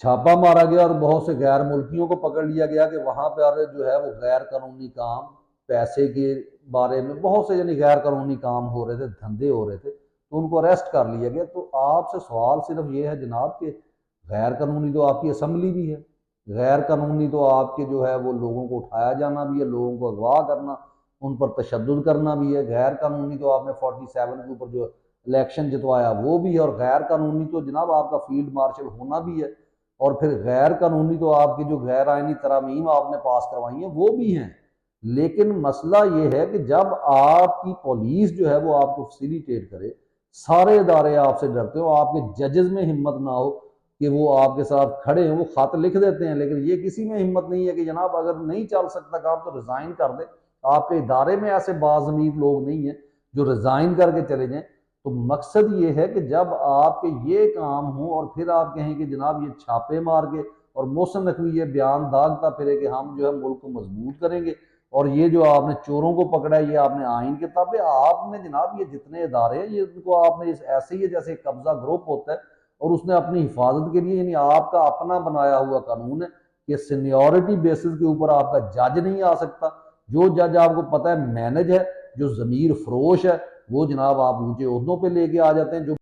چھاپا مارا گیا اور بہت سے غیر ملکیوں کو پکڑ لیا گیا کہ وہاں پر جو ہے وہ غیر قانونی کام، پیسے کے بارے میں بہت سے یعنی غیر قانونی کام ہو رہے تھے، دھندے ہو رہے تھے، تو ان کو اریسٹ کر لیا گیا۔ تو آپ سے سوال صرف یہ ہے جناب کہ غیر قانونی تو آپ کی اسمبلی بھی ہے، غیر قانونی تو آپ کے جو ہے وہ لوگوں کو اٹھایا جانا بھی ہے، لوگوں کو اغوا کرنا، ان پر تشدد کرنا بھی ہے، غیر قانونی تو آپ نے 47 کے اوپر جو الیکشن جتوایا وہ بھی ہے، اور غیر قانونی تو جناب آپ کا فیلڈ مارشل ہونا بھی ہے، اور پھر غیر قانونی تو آپ کی جو غیر آئینی ترامیم آپ نے پاس کروائی ہیں وہ بھی ہیں۔ لیکن مسئلہ یہ ہے کہ جب آپ کی پولیس جو ہے وہ آپ کو فیسیلیٹیٹ کرے، سارے ادارے آپ سے ڈرتے ہو، آپ کے ججز میں ہمت نہ ہو کہ وہ آپ کے ساتھ کھڑے ہیں، وہ خط لکھ دیتے ہیں، لیکن یہ کسی میں ہمت نہیں ہے کہ جناب اگر نہیں چل سکتا کام تو ریزائن کر دیں۔ آپ کے ادارے میں ایسے باضمیر لوگ نہیں ہیں جو ریزائن کر کے چلے جائیں۔ تو مقصد یہ ہے کہ جب آپ کے یہ کام ہوں اور پھر آپ کہیں کہ جناب یہ چھاپے مار کے، اور محسن نقوی یہ بیان داغتا پھرے کہ ہم جو ہے ملک کو مضبوط کریں گے، اور یہ جو آپ نے چوروں کو پکڑا ہے یہ آپ نے آئین کے تابع، آپ نے جناب یہ جتنے ادارے ہیں یہ ان کو آپ نے ایسے ہی ہے جیسے قبضہ گروپ ہوتا ہے، اور اس نے اپنی حفاظت کے لیے یعنی آپ کا اپنا بنایا ہوا قانون ہے کہ سینیورٹی بیسس کے اوپر آپ کا جج نہیں آ سکتا۔ جو جج آپ کو پتہ ہے مینج ہے، جو ضمیر فروش ہے، وہ جناب آپ اونچے عہدوں پہ لے کے آ جاتے ہیں۔ جو